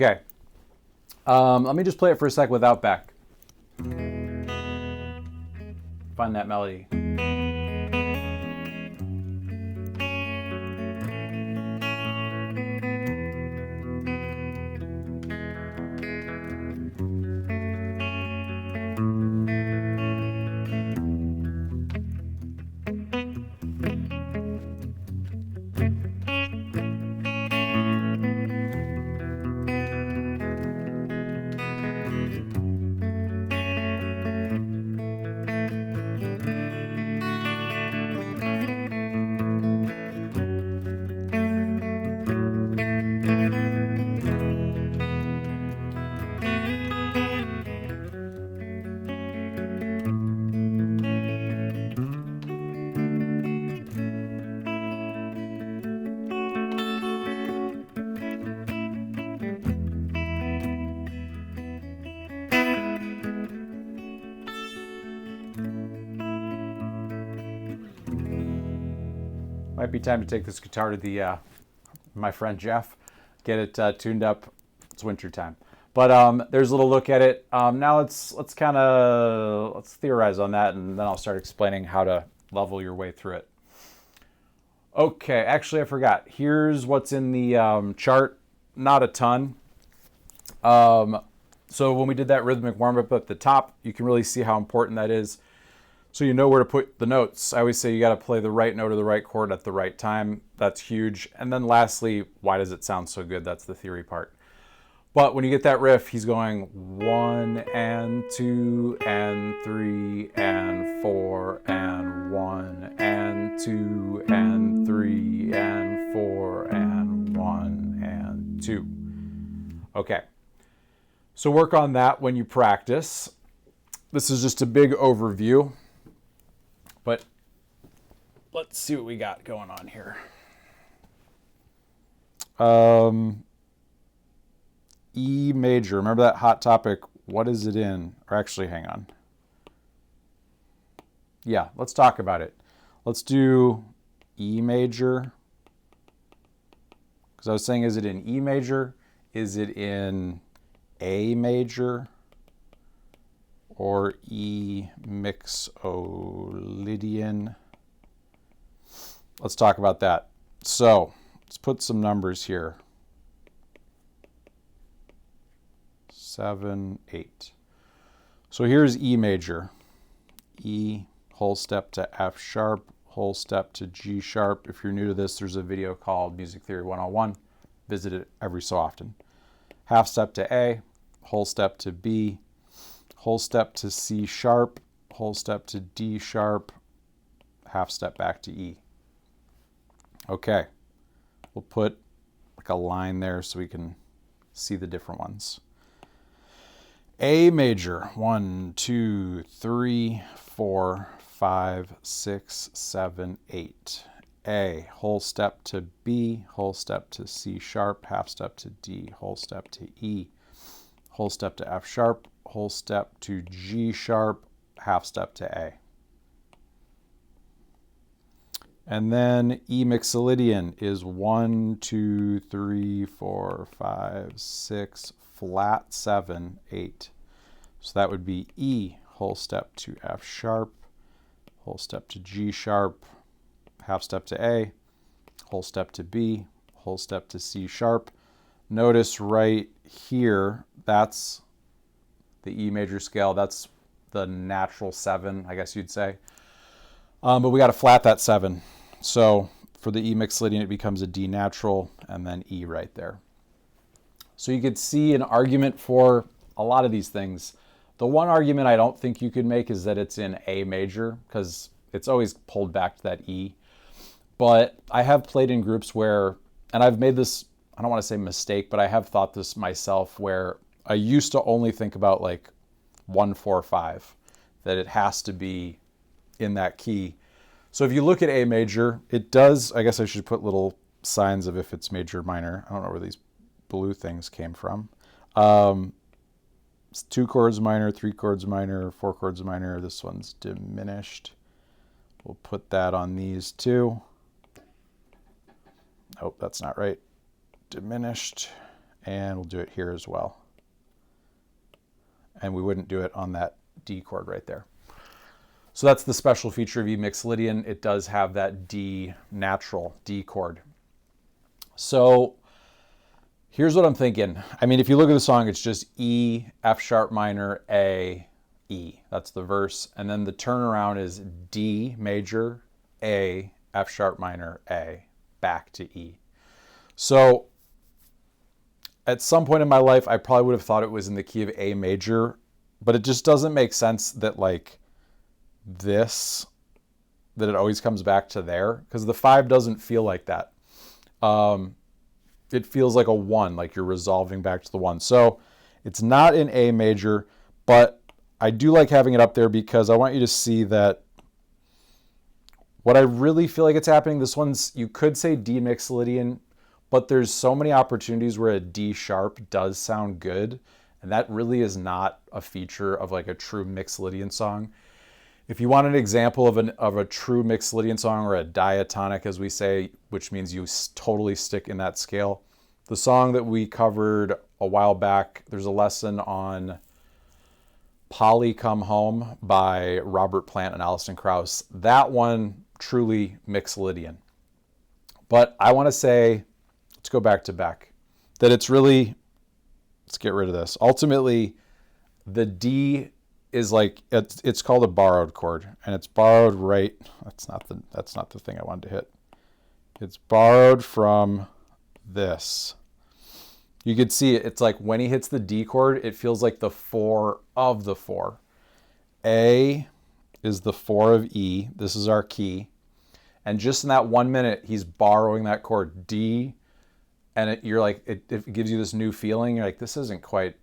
Okay. Let me just play it for a sec without Beck. Find that melody. Might be time to take this guitar to the my friend Jeff, get it tuned up. It's winter time, but there's a little look at it. Now let's theorize on that, and then I'll start explaining how to level your way through it. Okay, actually I forgot. Here's what's in the chart. Not a ton. So when we did that rhythmic warm up at the top, you can really see how important that is. So you know where to put the notes. I always say you got to play the right note or the right chord at the right time. That's huge. And then lastly, why does it sound so good? That's the theory part. But when you get that riff, he's going 1 and 2 and 3 and 4 and 1 and 2 and 3 and 4 and 1 and 2. Okay. So work on that when you practice. This is just a big overview. But let's see what we got going on here. E major. Remember that hot topic? What is it in? Or actually, hang on. Yeah, let's talk about it. Let's do E major. Because I was saying, is it in E major? Is it in A major? Or E Mixolydian? Let's talk about that. So let's put some numbers here. 7, 8. So here's E major. E, whole step to F sharp, whole step to G sharp. If you're new to this, there's a video called Music Theory 101. Visit it every so often. Half step to A, whole step to B, whole step to C sharp, whole step to D sharp, half step back to E. Okay, we'll put like a line there so we can see the different ones. A major, 1, 2, 3, 4, 5, 6, 7, 8. A, whole step to B, whole step to C sharp, half step to D, whole step to E, whole step to F sharp, whole step to G sharp, half step to A. And then E Mixolydian is 1, 2, 3, 4, 5, 6, flat 7, 8. So that would be E, whole step to F sharp, whole step to G sharp, half step to A, whole step to B, whole step to C sharp. Notice right here, that's the E major scale. That's the natural 7, I guess you'd say. But we got to flat that 7. So for the E Mixolydian, it becomes a D natural and then E right there. So you could see an argument for a lot of these things. The one argument I don't think you could make is that it's in A major, because it's always pulled back to that E. But I have played in groups where, and I've made this, I don't want to say mistake, but I have thought this myself, where I used to only think about like 1, 4, 5, that it has to be in that key. So if you look at A major, it does, I guess I should put little signs of if it's major or minor. I don't know where these blue things came from. It's 2 chords minor, 3 chords minor, 4 chords minor. This one's diminished. We'll put that on these too. Oh, that's not right. Diminished and we'll do it here as well. And we wouldn't do it on that D chord right there. So that's the special feature of E Mixolydian. It does have that D natural D chord. So here's what I'm thinking. I mean, if you look at the song, it's just E, F sharp minor, A, E. That's the verse. And then the turnaround is D major, A, F sharp minor, A, back to E. So at some point in my life, I probably would have thought it was in the key of A major, but it just doesn't make sense that like this, that it always comes back to there, because the 5 doesn't feel like that. It feels like a 1, like you're resolving back to the 1. So it's not in A major, but I do like having it up there because I want you to see that what I really feel like it's happening, this one's, you could say D Mixolydian, but there's so many opportunities where a D sharp does sound good, and that really is not a feature of like a true Mixolydian song. If you want an example of a true Mixolydian song, or a diatonic, as we say, which means you totally stick in that scale, the song that we covered a while back, there's a lesson on Polly Come Home by Robert Plant and Alison Krauss. That one, truly Mixolydian. But I want to say, let's go back to Beck, that it's really, let's get rid of this. Ultimately, the D is like, it's called a borrowed chord, and it's borrowed right, that's not the thing I wanted to hit. It's borrowed from this. You could see it, it's like when he hits the D chord, it feels like the 4 of the 4. A is the 4 of E, this is our key, and just in that 1 minute, he's borrowing that chord D, and you're like, it gives you this new feeling, you're like, this isn't quite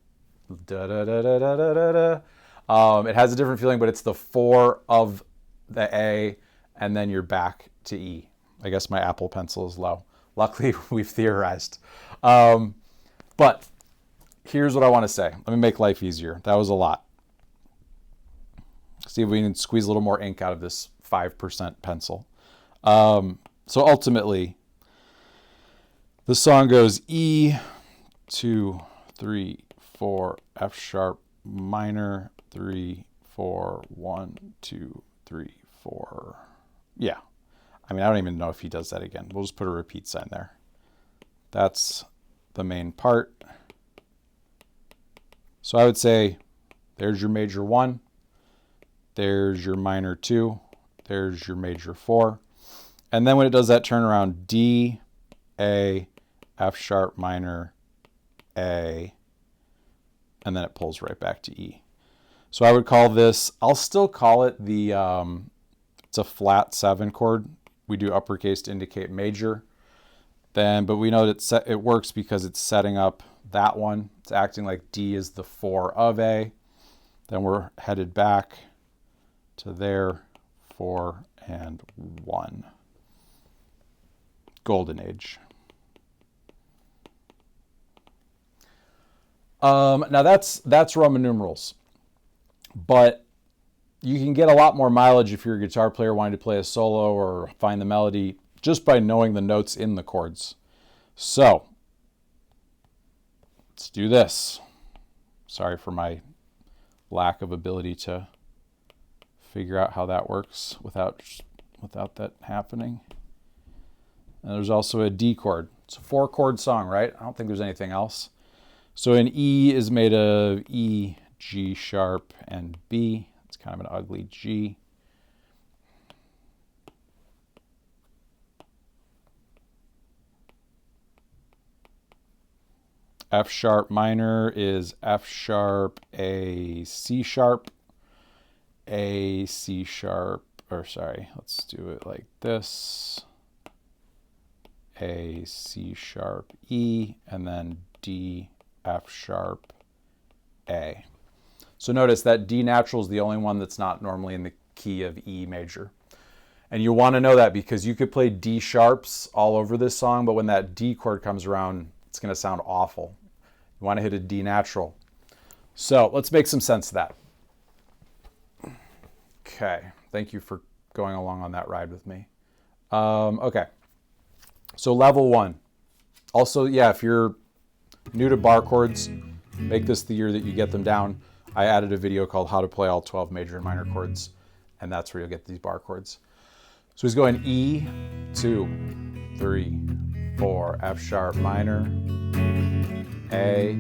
da da da da da da da. It has a different feeling, but it's the 4 of the A, and then you're back to E. I guess my Apple Pencil is low. Luckily, we've theorized. But here's what I want to say. Let me make life easier. That was a lot. See if we can squeeze a little more ink out of this 5% pencil. So ultimately, the song goes E, 2, 3, 4, F sharp minor, 3, 4, 1, 2, 3, 4. Yeah. I mean, I don't even know if he does that again. We'll just put a repeat sign there. That's the main part. So I would say there's your major 1, there's your minor 2, there's your major 4. And then when it does that turnaround, D, A, F sharp minor, A, and then it pulls right back to E. So I would call this, I'll still call it the, it's a flat 7 chord. We do uppercase to indicate major. But we know that it works because it's setting up that one. It's acting like D is the 4 of A. Then we're headed back to there, 4 and 1. Golden age. Now that's Roman numerals, but you can get a lot more mileage if you're a guitar player wanting to play a solo or find the melody just by knowing the notes in the chords. So let's do this. Sorry for my lack of ability to figure out how that works without that happening. And there's also a D chord. It's a 4-chord song, right? I don't think there's anything else. So an E is made of E, G sharp, and B. It's kind of an ugly G. F sharp minor is F sharp, A, C sharp, A, C sharp, or sorry, let's do it like this. A, C sharp, E, and then D, F sharp, A. So notice that D natural is the only one that's not normally in the key of E major. And you want to know that because you could play D sharps all over this song, but when that D chord comes around, it's going to sound awful. You want to hit a D natural. So let's make some sense of that. Okay, thank you for going along on that ride with me. Okay, so level 1. Also, yeah, if you're new to bar chords, make this the year that you get them down. I added a video called How to Play All 12 Major and Minor Chords, and that's where you'll get these bar chords. So he's going E, 2, 3, 4, F sharp minor, A,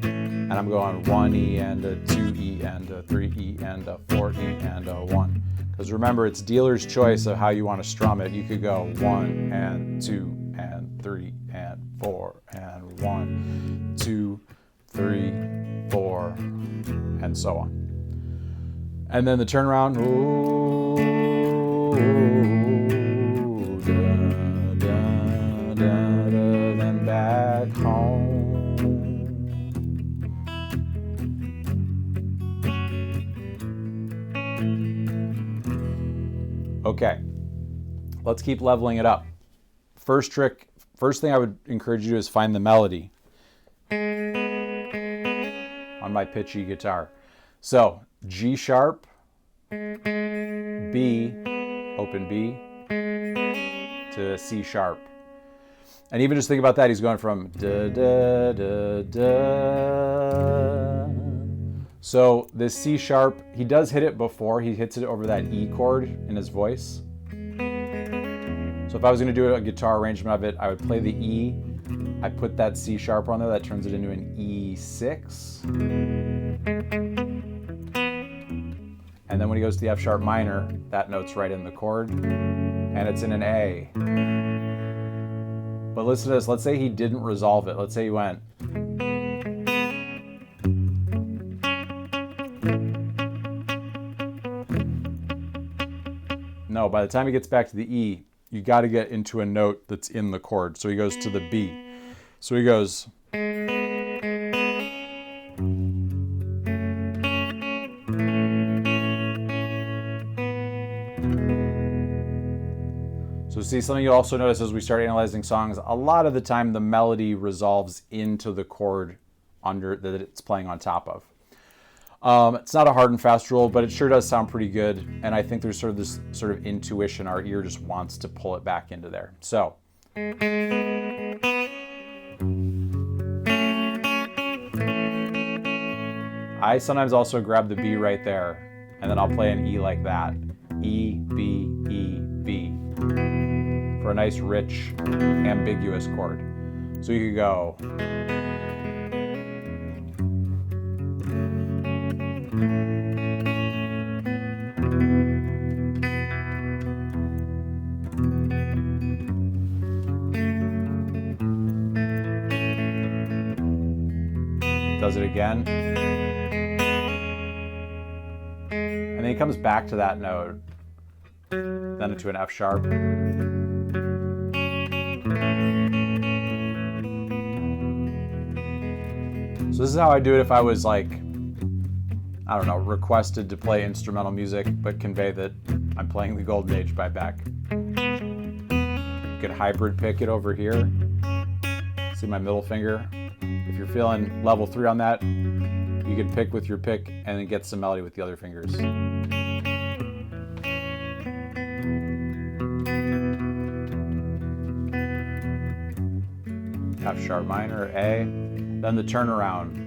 and I'm going 1 E and a 2 E and a 3 E and a 4 E and a 1. Because remember, it's dealer's choice of how you want to strum it. You could go 1 and 2 and 3 and 4 and 1, 2, 3, 4, and so on. And then the turnaround, ooh, da, da, da, da, then back home. Okay, let's keep leveling it up. First thing I would encourage you to do is find the melody on my pitchy guitar. So G sharp, B, open B, to C sharp. And even just think about that, he's going from da, da, da, da. So this C sharp, he does hit it before, he hits it over that E chord in his voice. So if I was gonna do a guitar arrangement of it, I would play the E, I put that C sharp on there, that turns it into an E6. And then when he goes to the F sharp minor, that note's right in the chord, and it's in an A. But listen to this, let's say he didn't resolve it. Let's say he went. No, by the time he gets back to the E, you got to get into a note that's in the chord. So he goes to the B. So he goes. So see, something you'll also notice as we start analyzing songs, a lot of the time the melody resolves into the chord under that it's playing on top of. It's not a hard and fast rule, but it sure does sound pretty good. And I think there's sort of this sort of intuition. Our ear just wants to pull it back into there. So. I sometimes also grab the B right there, and then I'll play an E like that. E, B, E, B. For a nice, rich, ambiguous chord. So you could go. Does it again. And then he comes back to that note, then into an F sharp. So this is how I do it if I was like, I don't know, requested to play instrumental music, but convey that I'm playing the Golden Age by Beck. You could hybrid pick it over here. See my middle finger? If you're feeling level 3 on that, you can pick with your pick and then get some melody with the other fingers. F sharp minor, A, then the turnaround.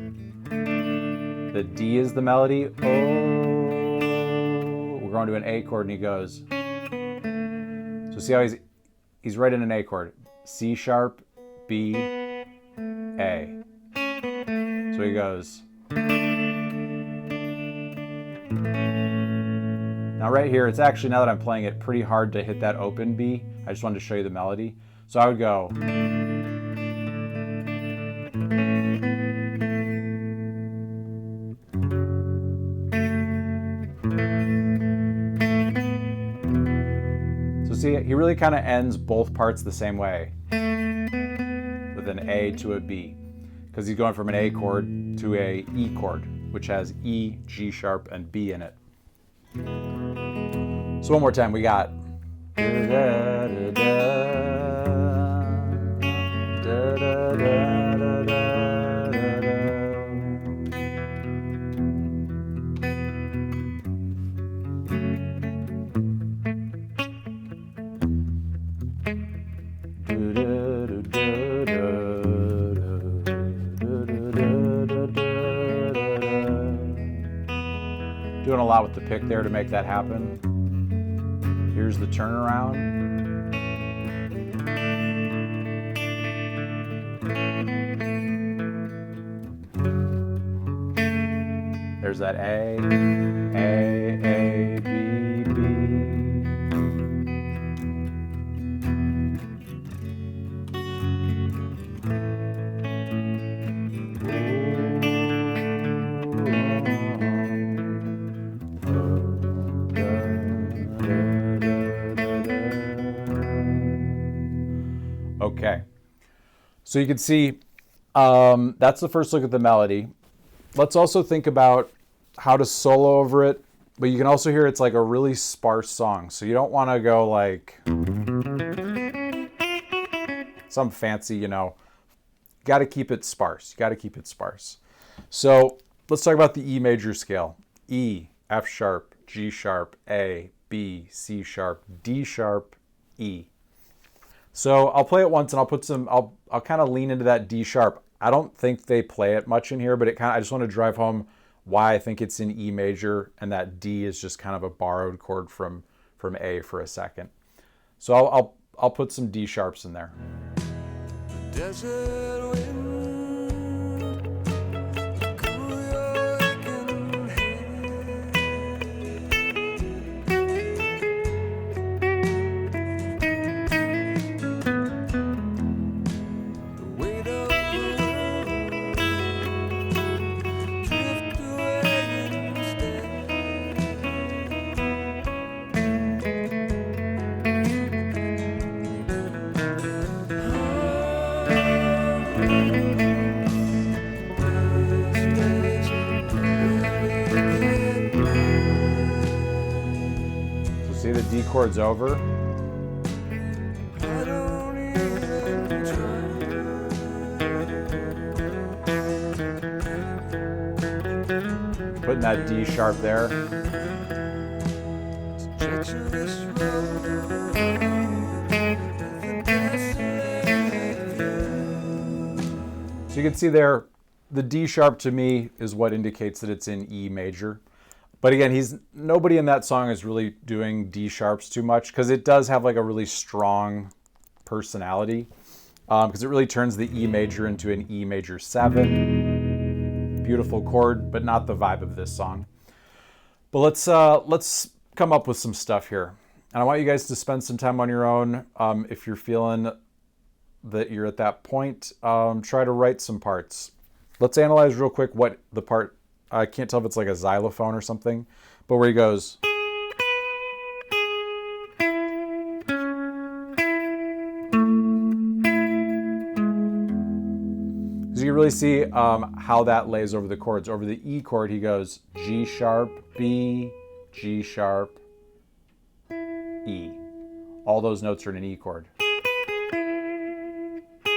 The D is the melody. Oh, we're going to an A chord and he goes. So see how he's right in an A chord. C sharp, B, A. So he goes. Now right here, it's actually, now that I'm playing it, pretty hard to hit that open B. I just wanted to show you the melody. So I would go. So see, he really kind of ends both parts the same way, with an A to a B, because he's going from an A chord to a E chord, which has E, G sharp, and B in it. So one more time, we got. lot with the pick there to make that happen. Here's the turnaround. There's that A, B, B. Okay, so you can see that's the first look at the melody. Let's also think about how to solo over it, but you can also hear it's like a really sparse song. So you don't want to go like some fancy, you know, got to keep it sparse. You got to keep it sparse. So let's talk about the E major scale. E, F sharp, G sharp, A, B, C sharp, D sharp, E. So I'll play it once and I'll put some, I'll kind of lean into that D sharp. I don't think they play it much in here, but I just want to drive home why I think it's in E major, and that D is just kind of a borrowed chord from A for a second. So I'll put some D sharps in there. Desert wind. See the D chord's over. Putting that D sharp there. So you can see there, the D sharp to me is what indicates that it's in E major. But again, nobody in that song is really doing D sharps too much, because it does have like a really strong personality, because it really turns the E major into an E major 7. Beautiful chord, but not the vibe of this song. But let's come up with some stuff here. And I want you guys to spend some time on your own. If you're feeling that you're at that point, try to write some parts. Let's analyze real quick what the part, I can't tell if it's like a xylophone or something, but where he goes. So you really see how that lays over the chords. Over the E chord, he goes G sharp, B, G sharp, E. All those notes are in an E chord.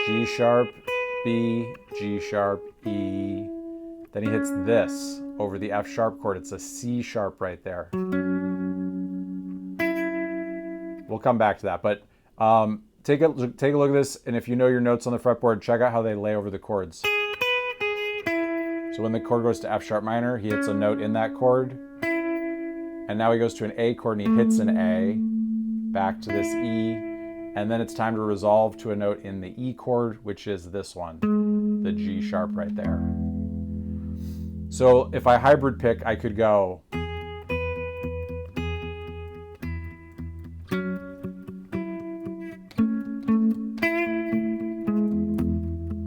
G sharp, B, G sharp, E. Then he hits this over the F sharp chord. It's a C sharp right there. We'll come back to that, but take a look at this, and if you know your notes on the fretboard, check out how they lay over the chords. So when the chord goes to F sharp minor, he hits a note in that chord, and now he goes to an A chord and he hits an A, back to this E, and then it's time to resolve to a note in the E chord, which is this one, the G sharp right there. So if I hybrid pick, I could go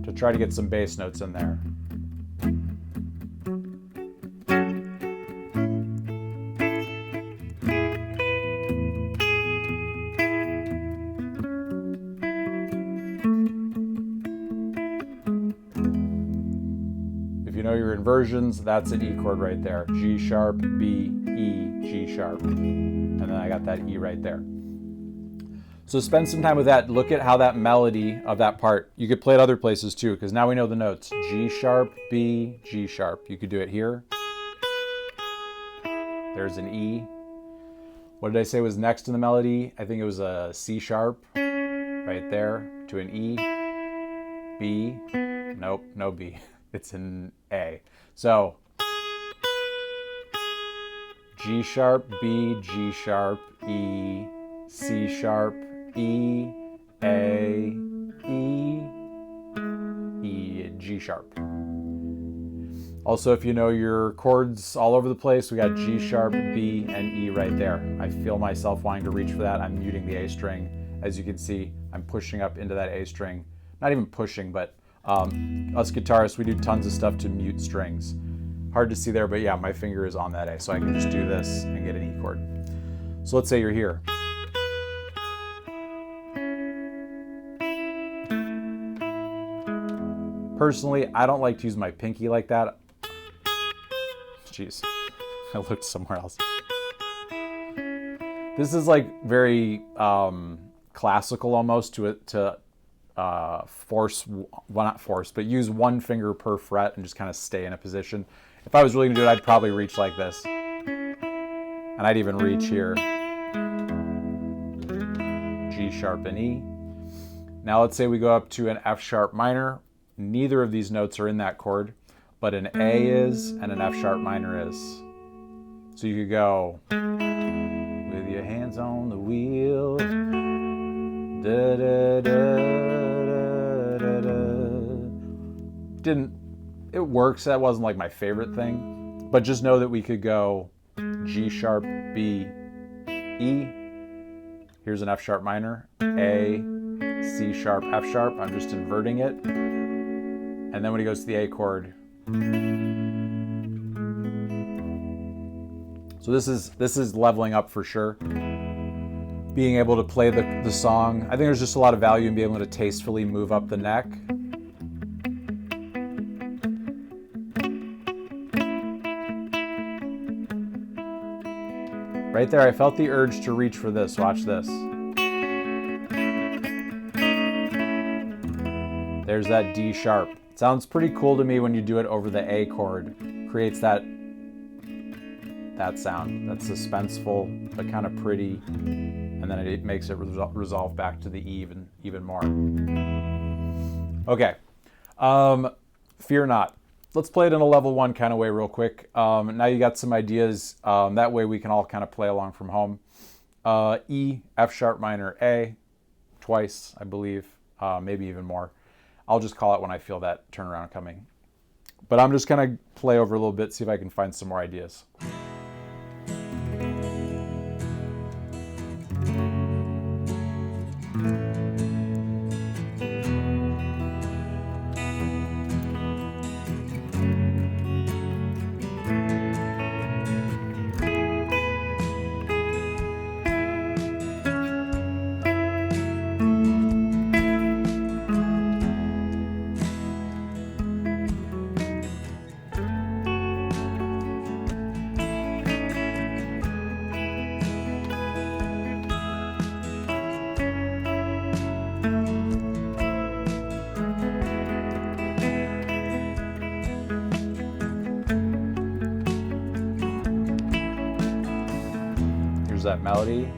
to try to get some bass notes in there. Know your inversions, that's an E chord right there. G sharp, B, E, G sharp. And then I got that E right there. So spend some time with that. Look at how that melody of that part, you could play it other places too, because now we know the notes. G sharp, B, G sharp. You could do it here. There's an E. What did I say was next in the melody? I think it was a C sharp right there to an E. B. Nope, no B. It's an A. So G sharp, B, G sharp, E, C sharp, E, A, E, E, G sharp. Also, if you know your chords all over the place, we got G sharp, B, and E right there. I feel myself wanting to reach for that. I'm muting the A string. As you can see, I'm pushing up into that A string. Not even pushing, but us guitarists, we do tons of stuff to mute strings. Hard to see there, but yeah, my finger is on that A, so I can just do this and get an E chord. So let's say you're here. Personally, I don't like to use my pinky like that. Jeez, I looked somewhere else. This is like very classical almost to force, well not force, but use one finger per fret and just kind of stay in a position. If I was really gonna do it, I'd probably reach like this. And I'd even reach here. G sharp and E. Now let's say we go up to an F sharp minor. Neither of these notes are in that chord, but an A is and an F sharp minor is. So you could go with your hands on the wheel. Da, da, da, da, da. It works. That wasn't like my favorite thing, but just know that we could go G sharp, B, E. Here's an F sharp minor, A, C sharp, F sharp. I'm just inverting it. And then when he goes to the A chord. So this is leveling up for sure. Being able to play the song. I think there's just a lot of value in being able to tastefully move up the neck. Right there, I felt the urge to reach for this. Watch this. There's that D sharp. It sounds pretty cool to me when you do it over the A chord. Creates that sound. That's suspenseful, but kind of pretty. And then it makes it resolve back to the E even more. Okay. Fear not. Let's play it in a level 1 kind of way real quick. Now you got some ideas. That way we can all kind of play along from home. E, F sharp minor, A, twice, I believe, maybe even more. I'll just call it when I feel that turnaround coming. But I'm just going to play over a little bit, see if I can find some more ideas. That melody.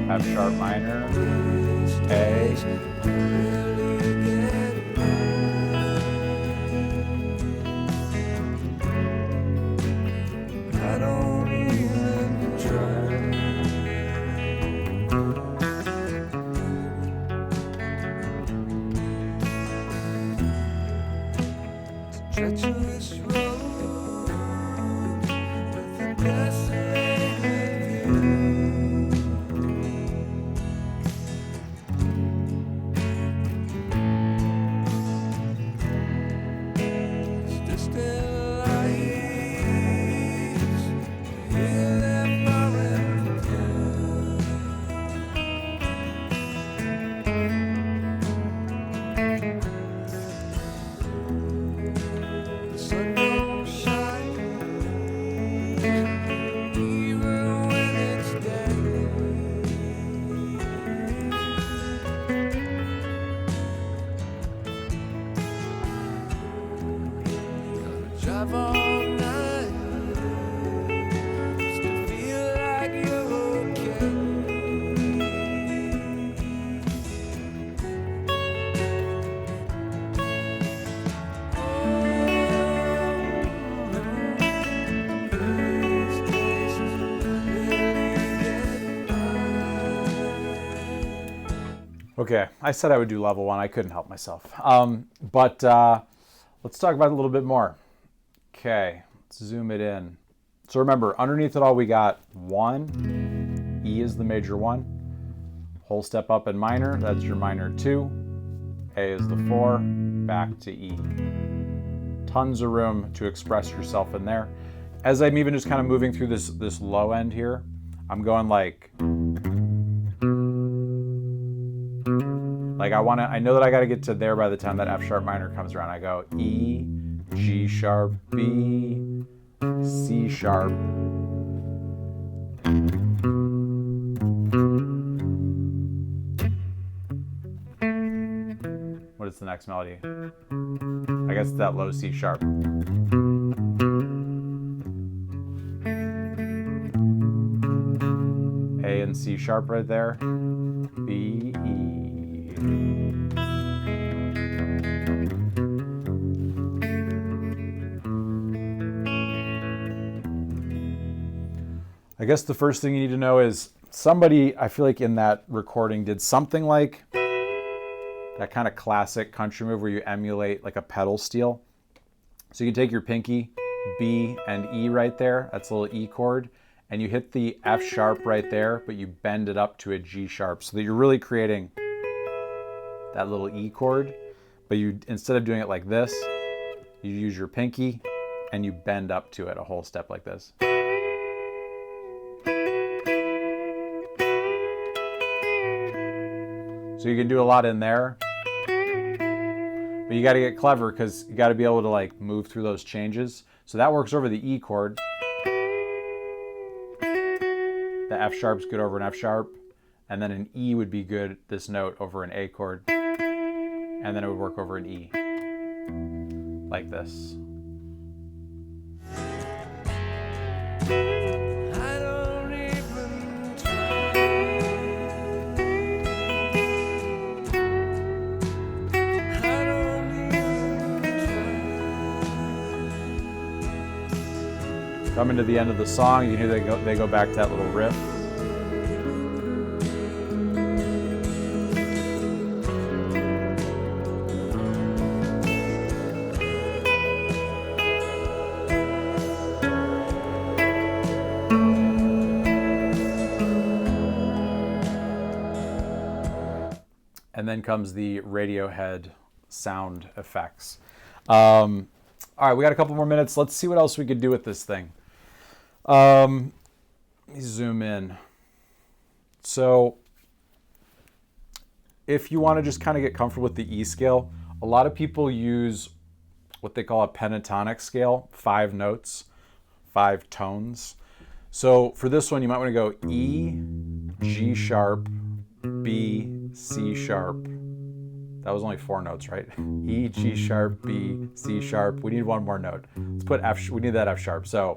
F sharp minor, A, I don't even try. Treacherous road. Okay, I said I would do level 1. I couldn't help myself. But let's talk about it a little bit more. Okay, let's zoom it in. So remember, underneath it all, we got 1. E is the major 1. Whole step up in minor, that's your minor 2. A is the 4, back to E. Tons of room to express yourself in there. As I'm even just kind of moving through this low end here, I'm going like I know that I got to get to there by the time that F sharp minor comes around. I go E, G sharp, B, C sharp. What is the next melody? I guess it's that low C sharp. A and C sharp right there. B, E. I guess the first thing you need to know is somebody, I feel like in that recording, did something like that kind of classic country move where you emulate like a pedal steel. So you can take your pinky, B and E right there, that's a little E chord, and you hit the F sharp right there, but you bend it up to a G sharp so that you're really creating that little E chord, but you, instead of doing it like this, you use your pinky and you bend up to it a whole step like this. So you can do a lot in there, but you got to get clever because you got to be able to like move through those changes. So that works over the E chord. The F sharp's good over an F sharp, and then an E would be good, this note, over an A chord, and then it would work over an E, like this. Coming to the end of the song, you hear they go back to that little riff. And then comes the Radiohead sound effects. All right, we got a couple more minutes. Let's see what else we could do with this thing. Let me zoom in. So if you want to just kind of get comfortable with the E scale, a lot of people use what they call a pentatonic scale, 5 notes, 5 tones. So for this one, you might want to go E, G sharp, B, C sharp. That was only 4 notes, right? E, G sharp, B, C sharp. We need one more note. Let's put F, we need that F sharp. So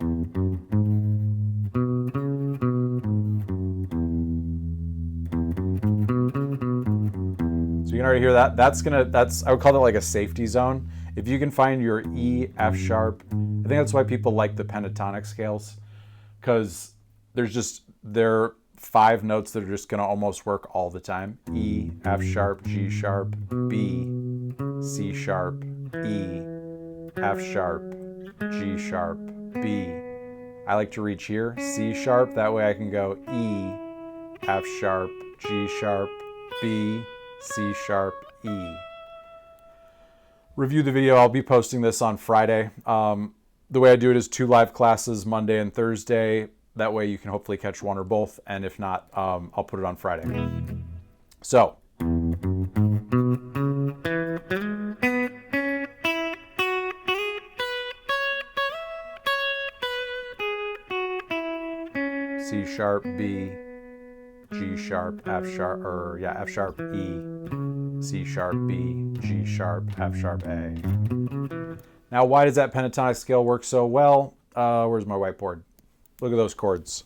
you can already hear that. That's I would call that like a safety zone. If you can find your E, F sharp, I think that's why people like the pentatonic scales, because they're 5 notes that are just going to almost work all the time. E, F sharp, G sharp, B, C sharp, E, F sharp, G sharp, B. I like to reach here, C sharp, that way I can go E, F sharp, G sharp, B, C sharp, E. Review the video. I'll be posting this on Friday. The way I do it is 2 live classes, Monday and Thursday. That way you can hopefully catch one or both, and if not, I'll put it on Friday. So. C sharp, B, G sharp, F sharp, F sharp, E, C sharp, B, G sharp, F sharp, A. Now, why does that pentatonic scale work so well? Where's my whiteboard? Look at those chords.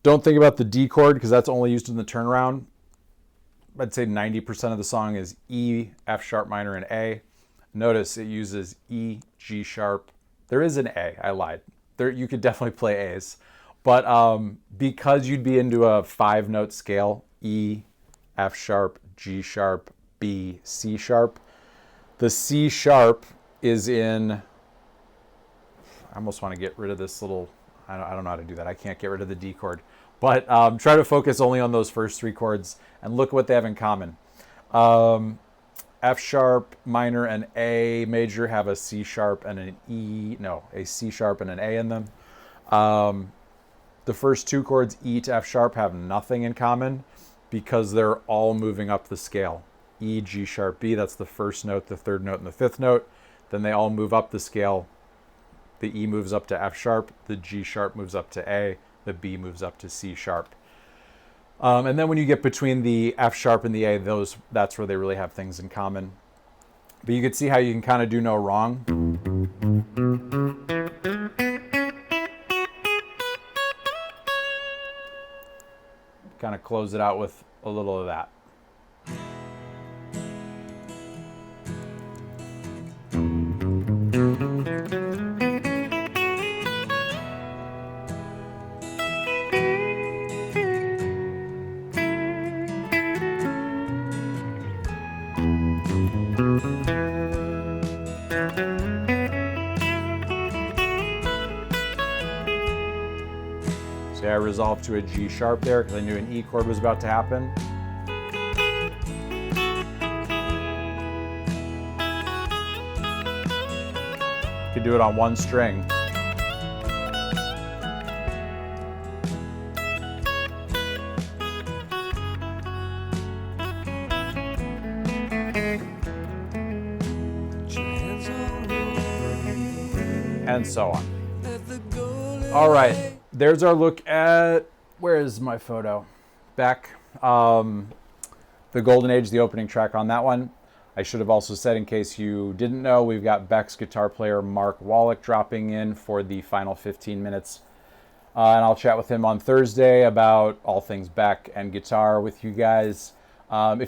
Don't think about the D chord because that's only used in the turnaround. I'd say 90% of the song is E, F sharp minor, and A. Notice it uses E, G sharp. There is an A, I lied. You could definitely play A's. But because you'd be into a 5-note scale, E, F sharp, G sharp, B, C sharp. The C sharp is in, I almost want to get rid of this little, I don't know how to do that. I can't get rid of the D chord. But try to focus only on those first three chords and look what they have in common. F sharp minor and A major have a C sharp and an E, no, a C sharp and an A in them. The first two chords, E to F sharp, have nothing in common because they're all moving up the scale. E, G sharp, B, that's the first note, the third note, and the fifth note. Then they all move up the scale. The E moves up to F sharp, the G sharp moves up to A, the B moves up to C sharp. And then when you get between the F sharp and the A, that's where they really have things in common. But you can see how you can kind of do no wrong. Kind of close it out with a little of that. See, I resolved to a G sharp there because I knew an E chord was about to happen. You could do it on one string. And so on. All right, there's our look at, where is my photo? Beck, The Golden Age, the opening track on that one. I should have also said, in case you didn't know, we've got Beck's guitar player Mark Wallach dropping in for the final 15 minutes. And I'll chat with him on Thursday about all things Beck and guitar with you guys. If you